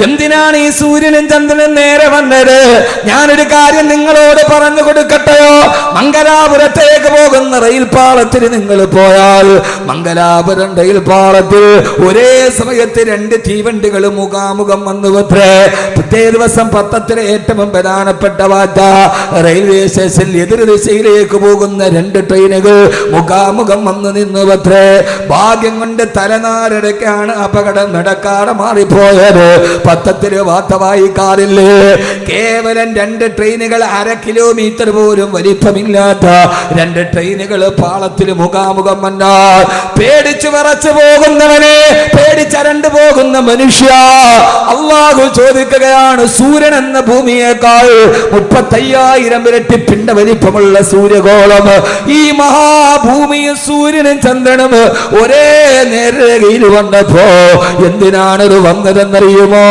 എന്തിനാണ് ഈ സൂര്യനും ചന്ദ്രനും നേരെ വന്നത്? ഞാനൊരു കാര്യം നിങ്ങളോട് പറഞ്ഞു കൊടുക്കട്ടെയോ? മംഗലാപുരത്തേക്ക് പോകുന്ന റെയിൽ പാളത്തിൽ നിങ്ങൾ പോയാൽ മംഗലാപുരം റെയിൽ പാളത്തിൽ ഒരേ സമയത്ത് 2 തീവണ്ടികൾ മുഖാമുഖം വന്നുവത്രേ. പിറ്റേ ദിവസം പത്രത്തിലെ ഏറ്റവും പ്രധാനപ്പെട്ട വാർത്ത, റെയിൽവേ സ്റ്റേഷനിൽ എതിർ ദിശയിലേക്ക് പോകുന്ന 2 ട്രെയിനുകൾ മുഖാമുഖം വന്നു നിന്നുവത്രേ. ഭാഗ്യം കൊണ്ട് തലനാരിടയ്ക്കാണ് അപകടം നടക്കാതെ മാറിപ്പോയത്. പത്രത്തില് വാർത്ത വായിക്കാറില്ലേ? കേവലം 2 ട്രെയിനുകൾ 1/2 കിലോമീറ്റർ പോലും വലിപ്പമില്ലാത്ത 2 ട്രെയിനുകൾ പാളത്തിൽ മുഖാമുഖം വന്നാൽ പേടിച്ചു വിറച്ചു പോകുന്നവനെ, പേടിച്ചരണ്ടു പോകുന്ന മനുഷ്യ, അള്ളാഹു ചോദിക്കുകയാണ്, സൂര്യൻ എന്ന ഭൂമിയേക്കാൾ 35,000 ഇരട്ടി പിണ്ട വലിപ്പമുള്ള സൂര്യഗോളം, ഈ മഹാഭൂമിയും സൂര്യനും ചന്ദ്രനും ഒരേ നേരയിൽ വന്നപ്പോ എന്തിനാണത് വന്നതെന്നറിയുമോ?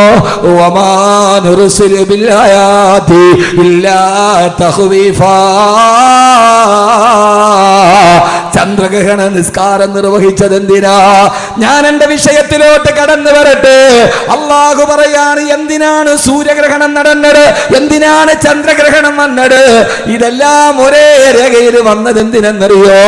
ചന്ദ്രഗ്രഹണ നിസ്കാരം നിർവഹിച്ചത് എന്തിനാ? ഞാൻ എന്റെ വിഷയത്തിലോട്ട് കടന്നു വരട്ടെ. അള്ളാഹു പറയാണ്, എന്തിനാണ് സൂര്യഗ്രഹണം നടന്നത്, എന്തിനാണ് ചന്ദ്രഗ്രഹണം വന്നത്? ഇതെല്ലാം ഒരേ രേഖയിൽ വന്നത് എന്തിനെന്നറിയോ?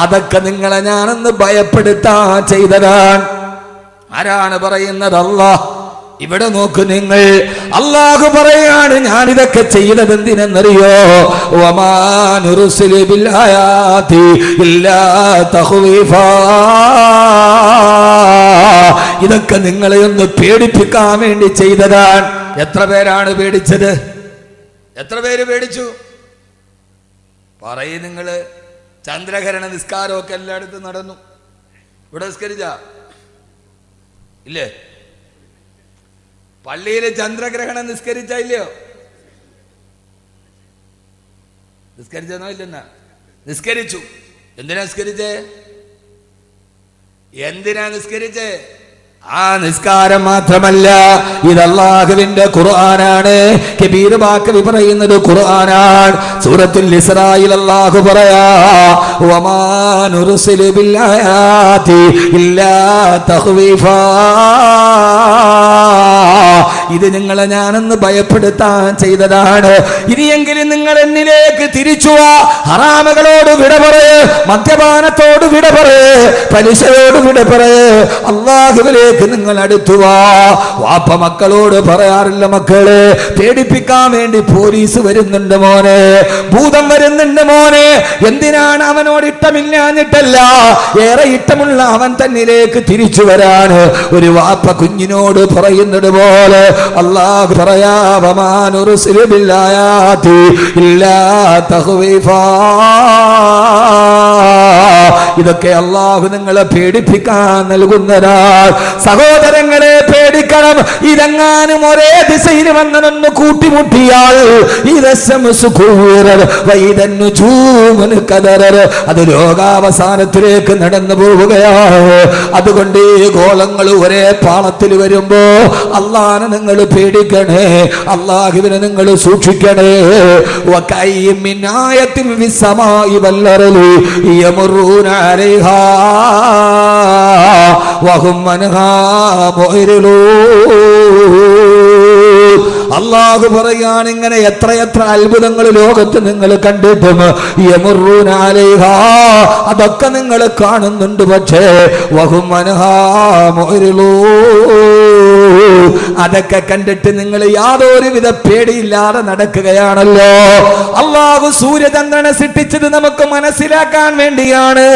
അതൊക്കെ നിങ്ങളെ ഞാനൊന്ന് ഭയപ്പെടുത്താൻ ചെയ്തതാണ്. ആരാണ് പറയുന്നത്? അല്ലാഹ്. ഇവിടെ നോക്ക് നിങ്ങൾ, അള്ളാഹു പറയാണ്, ഞാനിതൊക്കെ ചെയ്തത് എന്തിനെന്നറിയോ? ഇതൊക്കെ നിങ്ങളെ ഒന്ന് പേടിപ്പിക്കാൻ വേണ്ടി ചെയ്തതാണ്. എത്ര പേരാണ് പേടിച്ചത്? എത്ര പേര് പേടിച്ചു? പറയും നിങ്ങള്. ചന്ദ്രഗ്രഹണ നിസ്കാരമൊക്കെ എല്ലായിടത്തും നടന്നു. ഇവിടെ നിസ്കരിച്ച ഇല്ലേ? പള്ളിയില് ചന്ദ്രഗ്രഹണം നിസ്കരിച്ച ഇല്ലയോ? നിസ്കരിച്ചെന്നോ ഇല്ലെന്നാ? നിസ്കരിച്ചു. എന്തിനാ നിസ്കരിച്ചേ? എന്തിനാ നിസ്കരിച്ചേ? ആ നിസ്കാരം മാത്രമല്ല, ഇത് അല്ലാഹുവിന്റെ ഖുർആനാണ്. കബീർ ബാക്കവി പറയുന്നത് ഖുർആനാണ്. സൂറത്തുൽ ഇസ്രായിൽ അല്ലാഹു പറയാ, വമാ നുർസിലു ബിൽ ആയാതി ഇല്ലാ തഖ്വീഫാ. ഇത് നിങ്ങളെ ഞാനൊന്ന് ഭയപ്പെടുത്താൻ ചെയ്തതാണ്. ഇനിയെങ്കിലും നിങ്ങൾ എന്നിലേക്ക് തിരിച്ചു വാ. ഹറാമുകളോട് വിട പറയ്, മദ്യപാനത്തോട് വിട പറയ്, പലിശയോട് വിട പറയ്, അല്ലാഹുവിലേക്ക് നിങ്ങൾ അടുത്തുവാ. വാപ്പ മക്കളോട് പറയാറില്ല, മക്കളെ പേടിപ്പിക്കാൻ വേണ്ടി പോലീസ് വരുന്നുണ്ട് മോനെ, ഭൂതം വരുന്നുണ്ട് മോനെ. എന്തിനാണ്? അവനോട് ഇഷ്ടമില്ലാഞ്ഞിട്ടല്ല, ഏറെ ഇഷ്ടമുള്ള അവൻ തന്നിലേക്ക് തിരിച്ചു വരാൻ ഒരു വാപ്പ കുഞ്ഞിനോട് പറയുന്നത് പോലെ അല്ലാഹു പറയാ, വമാ നുർസിലു ബിൽ ആയാതി ഇല്ലാ തഖ്വീഫാ. ഇതൊക്കെ അല്ലാഹു നിങ്ങളെ പേടിപ്പിക്കാൻ നൽകുന്നതാണ്. സഹോദരങ്ങളെ പേടിക്കണം. ഇതെങ്ങാനും ഒരേ ദിശയിൽ വന്നതൊന്ന് കൂട്ടിമുട്ടിയാൽ അത് ലോകാവസാനത്തിലേക്ക് നടന്നു പോവുകയാണ്. അതുകൊണ്ട് ഈ ഗോളങ്ങൾ ഒരേ പാളത്തിൽ വരുമ്പോ അല്ലാഹനെ നിങ്ങൾ പേടിക്കണേ, അല്ലാഹുവിനെ നിങ്ങൾ സൂക്ഷിക്കണേ. വകൈഇം മിൻ ആയത്തിൻ ഫിസ്സമാഇ വൽ അർളി യമറൂന അലൈഹാ വഹും അൻഹാ മുഅ്രിദൂൻ. അല്ലാഹു പറയാണ്, ഇങ്ങനെ എത്രയെത്ര അത്ഭുതങ്ങൾ ലോകത്ത് നിങ്ങൾ കണ്ടിട്ടും യമറൂന അലൈഹാ, അതൊക്കെ നിങ്ങൾ കാണുന്നുണ്ട്, പക്ഷേ വഹും അൻഹാ മുഅ്രിദൂൻ, അതൊക്കെ കണ്ടിട്ട് നിങ്ങൾ യാതൊരുവിധ പേടിയില്ലാതെ നടക്കുകയാണല്ലോ. അല്ലാഹു സൂര്യചന്ദ്രനെ സൃഷ്ടിച്ചത് നമുക്ക് മനസ്സിലാക്കാൻ വേണ്ടിയാണ്.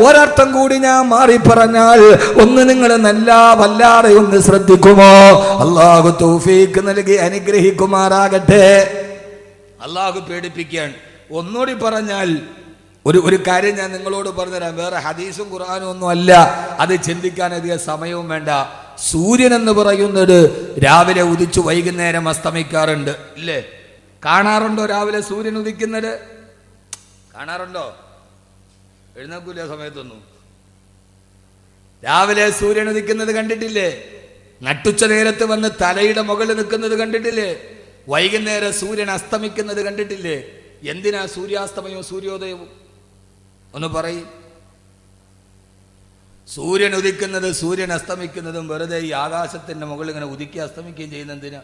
ഒരർത്ഥം കൂടി ഞാൻ മാറി പറഞ്ഞാൽ ഒന്ന് നിങ്ങൾ നല്ല വല്ലാതെ ഒന്ന് ശ്രദ്ധിക്കുമോ? അല്ലാഹു തൗഫീഖ് നൽകി അനുഗ്രഹിക്കുമാറാകട്ടെ. അല്ലാഹു പേടിപ്പിക്കാൻ. ഒന്നുകൂടി പറഞ്ഞാൽ ഒരു കാര്യം ഞാൻ നിങ്ങളോട് പറഞ്ഞുതരാം. വേറെ ഹദീസും ഖുർആനും ഒന്നും അല്ല, അത് ചിന്തിക്കാൻ അധികം സമയവും വേണ്ട. സൂര്യൻ എന്ന് പറയുന്നത് രാവിലെ ഉദിച്ചു വൈകുന്നേരം അസ്തമിക്കാറുണ്ട്, ഇല്ലേ? കാണാറുണ്ടോ രാവിലെ സൂര്യൻ ഉദിക്കുന്നത്? കാണാറുണ്ടോ? എഴുന്നേൽക്കൂല സമയത്തൊന്നും. രാവിലെ സൂര്യൻ ഉദിക്കുന്നത് കണ്ടിട്ടില്ലേ? നട്ടുച്ച നേരത്ത് വന്ന് തലയുടെ മുകളിൽ നിൽക്കുന്നത് കണ്ടിട്ടില്ലേ? വൈകുന്നേരം സൂര്യൻ അസ്തമിക്കുന്നത് കണ്ടിട്ടില്ലേ? എന്തിനാ സൂര്യാസ്തമയവും സൂര്യോദയവും? ഒന്ന് പറയും. സൂര്യൻ ഉദിക്കുന്നത് സൂര്യൻ അസ്തമിക്കുന്നതും വെറുതെ ഈ ആകാശത്തിന്റെ മുകളിൽ ഇങ്ങനെ ഉദിക്കുക അസ്തമിക്കുകയും ചെയ്യുന്നതിനാ?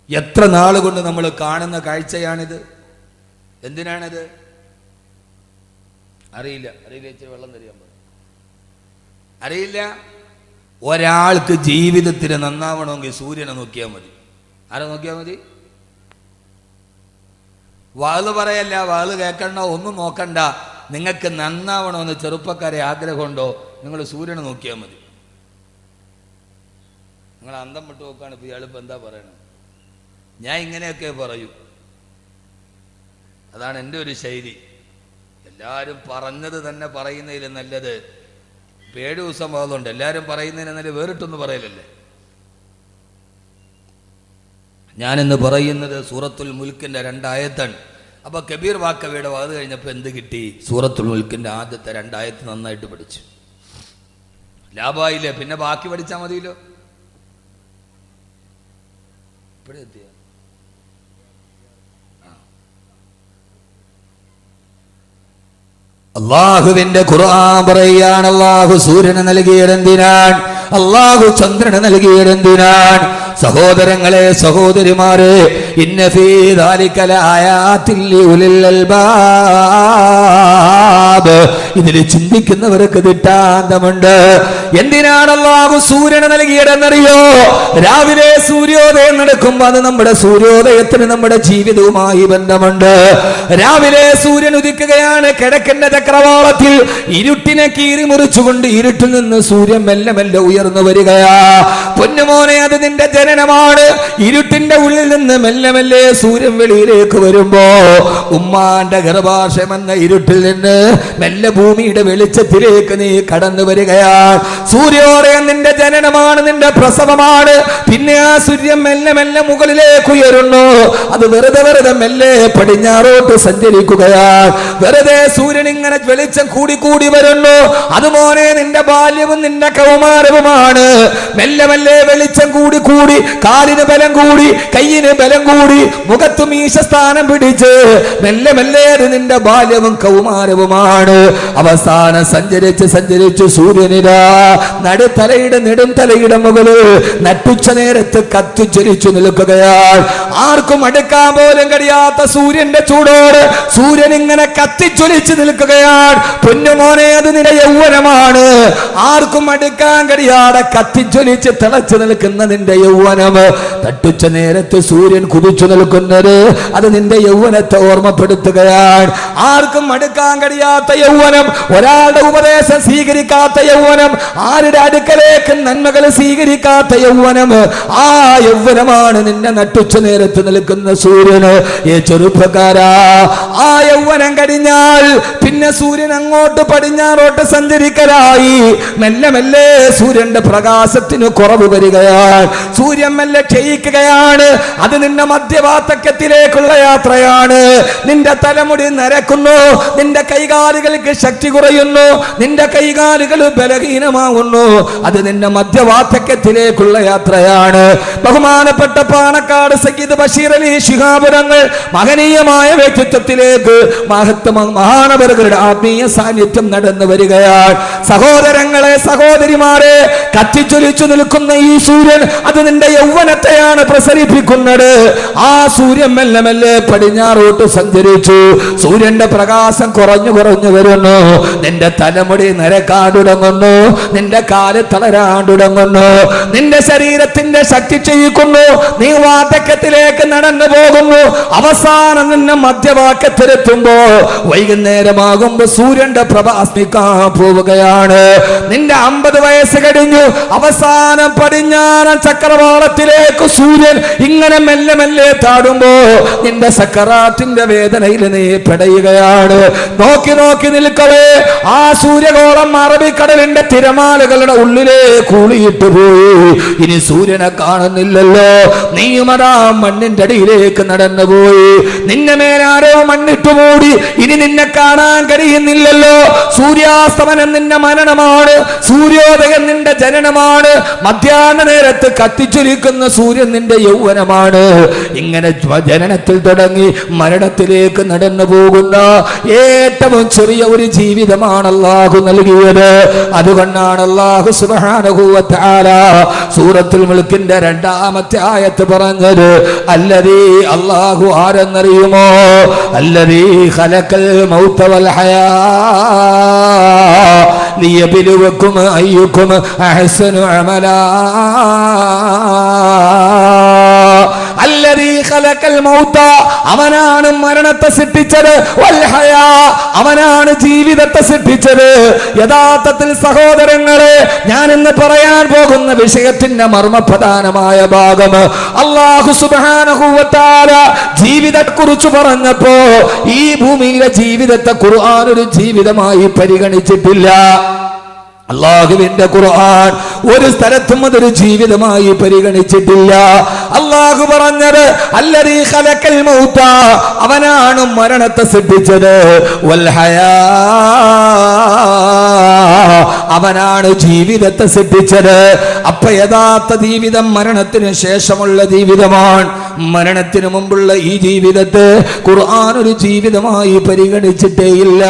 എത്ര നാളുകൊണ്ട് നമ്മൾ കാണുന്ന കാഴ്ചയാണിത്. എന്തിനാണിത്? അറിയില്ല. ഇച്ചിരി വെള്ളം തരികയാൻ പറയും. അറിയില്ല. ഒരാൾക്ക് ജീവിതത്തിന് നന്നാവണമെങ്കിൽ സൂര്യനെ നോക്കിയാൽ മതി. ആരെ നോക്കിയാൽ മതി? വാള് പറയല്ല, വാള് കേൾക്കണ്ട, ഒന്നും നോക്കണ്ട. നിങ്ങൾക്ക് നന്നാവണമെന്ന് ചെറുപ്പക്കാരെ ആഗ്രഹമുണ്ടോ? നിങ്ങൾ സൂര്യനെ നോക്കിയാൽ മതി. നിങ്ങൾ അന്തം വിട്ട് നോക്കുകയാണ്. ഇപ്പം ഇയാളിപ്പോൾ എന്താ പറയണത്? ഞാൻ ഇങ്ങനെയൊക്കെ പറയൂ. അതാണ് എൻ്റെ ഒരു ശൈലി. എല്ലാവരും പറഞ്ഞത് തന്നെ പറയുന്നതിൽ നല്ലത് 7 ദിവസം ആകുന്നുണ്ട്. എല്ലാവരും പറയുന്നതിന് നല്ല വേറിട്ടൊന്നും പറയലല്ലേ. ഞാനിന്ന് പറയുന്നത് സൂറത്തുൽ മുൽക്കിൻ്റെ 2 ആയത്താണ്. അപ്പോൾ കബീർ വാക്കവയുടെ വാത് കഴിഞ്ഞപ്പോൾ എന്ത് കിട്ടി? സൂറത്തുൽ മുൽക്കിൻ്റെ ആദ്യത്തെ 2 ആയത്ത് നന്നായിട്ട് പഠിച്ചു. ലാഭായില്ലേ? പിന്നെ ബാക്കി പഠിച്ചാൽ മതിയല്ലോ. ഇവിടെ എത്തിയ അള്ളാഹുവിന്റെ ഖുർആൻ പറയുകയാണ്, അള്ളാഹു സൂര്യന് നൽകിയതെന്തിനാണ്? അള്ളാഹു ചന്ദ്രന് നൽകിയതെന്തിനാണ്? സഹോദരങ്ങളെ, സഹോദരിമാരെ, ഇന്ന ഫീ ദാലിക ലആയാതിൻ ലിഉലിൽ അൽബാബ്. ഇതിൽ ചിന്തിക്കുന്നവർക്ക് ദിട്ടാന്തമുണ്ട്. എന്തിനാണ് അള്ളാഹു സൂര്യന് നൽകിയതെന്നറിയോ? രാവിലെ സൂര്യോദയം നടക്കുമ്പോൾ അത് നമ്മുടെ സൂര്യോദയത്തിന് നമ്മുടെ ജീവിതവുമായി ബന്ധമുണ്ട്. രാവിലെ സൂര്യൻ ഉദിക്കുകയാണ്. കിഴക്കിന്റെ ചക്രവാളത്തിൽ ഇരുട്ടിനെ കീറി മുറിച്ചുകൊണ്ട് ഇരുട്ടിൽ നിന്ന് സൂര്യൻ മെല്ലെ മെല്ലെ ഉയർന്നു വരികയാ. പൊന്നുമോനെ, അത് നിന്റെ ജനനമാണ്. ഇരുട്ടിന്റെ ഉള്ളിൽ നിന്ന് മെല്ലെ മെല്ലെ സൂര്യൻ വെളിയിലേക്ക് വരുമ്പോ ഉമ്മാന്റെ ഗർഭാശയം എന്ന ഇരുട്ടിൽ നിന്ന് മെല്ലെ ഭൂമിയുടെ വെളിച്ചത്തിലേക്ക് നീ കടന്നു വരികയാണ്. സൂര്യോദയം നിന്റെ ജനനമാണ്, നിന്റെ പ്രസവമാണ്. പിന്നെ ആ സൂര്യൻ മെല്ലെ മെല്ലെ മുകളിലേക്ക് ഉയരുന്നു. അത് വെറുതെ വെറുതെ മെല്ലെ പടിഞ്ഞാറോട്ട് സഞ്ചരിക്കുകയാണ്. വെറുതെ സൂര്യൻ ഇങ്ങനെ വെളിച്ചം കൂടി കൂടി വരുന്നു. അതുപോലെ നിന്റെ ബാല്യവും നിന്റെ കൗമാരവുമാണ്. മെല്ലെ മെല്ലെ വെളിച്ചം കൂടി കൂടി, കാലിന് ബലം കൂടി, കയ്യിന് ബലം കൂടി, മുഖത്ത് മീശസ്ഥാനം പിടിച്ച് മെല്ലെ മെല്ലെ നിന്റെ ബാല്യവും കൗമാരവുമാണ്. അവസാനം സഞ്ചരിച്ച് സഞ്ചരിച്ച് സൂര്യനിതാ നടുത്തലയുടെ നെടും തലയുടെ മുകളിൽ നട്ടുച്ച നേരത്ത് കത്തിച്ചൊലിച്ചു നിൽക്കുകയാണ്. ആർക്കും അടുക്കാൻ പോലും കഴിയാത്ത സൂര്യന്റെ ചൂടോട് സൂര്യൻ ഇങ്ങനെ കത്തിച്ചൊലിച്ച് നിൽക്കുകയാണ്. പൊന്നുമോനെ, അത് നിന്റെ യൗവനമാണ്. ആർക്കും അടുക്കാൻ കഴിയാതെ കത്തിച്ചൊലിച്ച് തിളച്ചു നിൽക്കുന്ന നിന്റെ യൗവനം. തട്ടുച്ച നേരത്ത് സൂര്യൻ കുതിച്ചു നിൽക്കുന്നത് അത് നിന്റെ യൗവനത്തെ ഓർമ്മപ്പെടുത്തുകയാണ്. ആർക്കും അടുക്കാൻ കഴിയാത്ത യൗവനം, ഒരാളുടെ ഉപദേശം സ്വീകരിക്കാത്ത യൗവനം, ആരുടെ അടുക്കലേക്ക് നന്മകൾ സ്വീകരിക്കാത്ത യൗവനം, ആ യൗവനമാണ് നിന്നെ നട്ടുച്ച നേരത്ത് നിൽക്കുന്ന സൂര്യന്. ഈ ചെറുപ്പക്കാരാ, ആ യൗവനം കഴിഞ്ഞാൽ പിന്നെ സൂര്യൻ അങ്ങോട്ട് പടിഞ്ഞാറോട്ട് സഞ്ചരിക്കലായി. മെല്ലെ മെല്ലെ സൂര്യന്റെ പ്രകാശത്തിന് കുറവ് വരികയാണ്. സൂര്യൻ മെല്ലെ ക്ഷയിക്കുകയാണ്. അത് നിന്റെ മധ്യവാർദ്ധക്യത്തിലേക്കുള്ള യാത്രയാണ്. നിന്റെ തലമുടി നരക്കുന്നു, നിന്റെ കൈകാലുകൾക്ക് ശക്തി കുറയുന്നു, നിന്റെ കൈകാലുകൾ ബലഹീനമാകുന്നു. അത് നിന്റെ മധ്യവാർദ്ധക്യത്തിലേക്കുള്ള യാത്രയാണ്. ബഹുമാനപ്പെട്ട പാണക്കാട് സയ്യിദ് ബഷീർ അലി ശിഹാബ് തങ്ങൾ മഹനീയമായ വ്യക്തിത്വത്തിലേക്ക് മഹാനവറുകളുടെ ആത്മീയ സാന്നിധ്യം നടന്നു വരികയാണ്. സഹോദരങ്ങളെ, സഹോദരിമാരെ, കത്തിച്ചൊലിച്ചു നിൽക്കുന്ന ഈ സൂര്യൻ അത് നിന്റെ യൗവനത്തെയാണ് പ്രസരിപ്പിക്കുന്നത്. ആ സൂര്യൻ മെല്ലെ മെല്ലെ പടിഞ്ഞാറോട്ട് സഞ്ചരിച്ചു. സൂര്യന്റെ പ്രകാശം കുറഞ്ഞു കുറഞ്ഞു വരുന്നു. നിന്റെ തലമുടി നരക്കാൻ തുടങ്ങുന്നു, നിന്റെ കാല് തളരാൻ തുടങ്ങുന്നു, നിന്റെ ശരീരത്തിന്റെ ശക്തി ക്ഷയിക്കുന്നു. നീ വാർദ്ധക്യത്തിലേക്ക് നടന്നു പോകുന്നു. അവസാനം നിന്നെ മധ്യവാക്യത്തിലെത്തുമ്പോ വൈകുന്നേരമാകുമ്പോ സൂര്യന്റെ പ്രഭ അസ്മിക്കാൻ പോവുകയാണ്. നിന്റെ 50 വയസ്സ് കഴിഞ്ഞു. അവസാനം പടിഞ്ഞാറൻ ചക്രവാളത്തിലേക്ക് സൂര്യൻ ഇങ്ങനെ മെല്ലെ മെല്ലെ താടുമ്പോ നിന്റെ സക്കറാത്തിന്റെ വേദനയിൽ നീ പെടയുകയാണ്. നോക്കി നോക്കി നിൽക്കവേ ആ സൂര്യഗോളം അറബിക്കടലിന്റെ തിരമാലകളുടെ ഉള്ളിലെ കൂളിയിട്ട് പോയി. ഇനി സൂര്യനെ കാണുന്നില്ലല്ലോ. നീയുമതാ മണ്ണിന്റെ അടിയിലേക്ക് നടന്നുപോയി. നിന്നെ മേലാരോ മണ്ണിട്ടു മൂടി. ഇനി നിന്നെ കാണാൻ കഴിയുന്നില്ലല്ലോ. സൂര്യാസ്തമനം നിന്റെ മരണമാണ്, സൂര്യോദയം നിന്റെ ജനനമാണ്. മധ്യാഹ്ന നേരത്ത് കത്തിച്ചൊലിക്കുന്ന സൂര്യൻ നിന്റെ യൗവനമാണ്. ഇങ്ങനെ ജനനത്തിൽ തുടങ്ങി മരണത്തിലേക്ക് നടന്നു പോകുന്ന ഏറ്റവും ചെറിയ ഒരു ജീവിതമാണ് അല്ലാഹു നൽകിയത്. അതുകൊണ്ടാണ് അല്ലാഹു സുബ്ഹാനഹു വ തആല സൂറത്തുൽ മുൽക്കിന്റെ 2-ാമത്തെ ആയത്ത് പറഞ്ഞത് അല്ലദീ അല്ലാഹു ആരെന്നറിയുമോ? അല്ലദീ ഖലഖൽ മൗത വൽ ഹയാ ലിയബ്ലുവക്കും അയ്യുക്കും അഹ്സനു അമലാ. അല്ലദീ ഖലഖൽ മൗത, അവനാണ് മരണത്തെ സൃഷ്ടിച്ചത്, വൽ ഹയാ, അവനാണ് ജീവിതത്തെ സൃഷ്ടിച്ചത്. യഥാർത്ഥത്തിൽ സഹോദരങ്ങളെ, ഞാൻ ഇന്ന് പറയാൻ പോകുന്ന വിഷയത്തിന്റെ മർമ്മപ്രധാനമായ ഭാഗം അല്ലാഹു സുബ്ഹാനഹു വ തആല ജീവിതത്തെക്കുറിച്ച് പറഞ്ഞപ്പോ ഈ ഭൂമിയിലെ ജീവിതത്തെ ഖുർആൻ ഒരു ജീവിതമായി പരിഗണിച്ചിട്ടില്ല. അല്ലാഹുവിന്റെ ഖുർആൻ ഒരു സ്ഥലത്തും അതൊരു ജീവിതമായി പരിഗണിച്ചിട്ടില്ല. അല്ലാഹു പറഞ്ഞത് അല്ലദീ ഖലഖൽ മൗത, അവനാണ് മരണത്തെ സൃഷ്ടിച്ചത്, വൽ ഹയാ, അവനാണ് ജീവിതത്തെ സൃഷ്ടിച്ചത്. അപ്പൊ യഥാർത്ഥ ജീവിതം മരണത്തിന് ശേഷമുള്ള ജീവിതമാണ്. മരണത്തിന് മുമ്പുള്ള ഈ ജീവിതത്തെ ഖുർആൻ ഒരു ജീവിതമായി പരിഗണിച്ചിട്ടേയില്ല.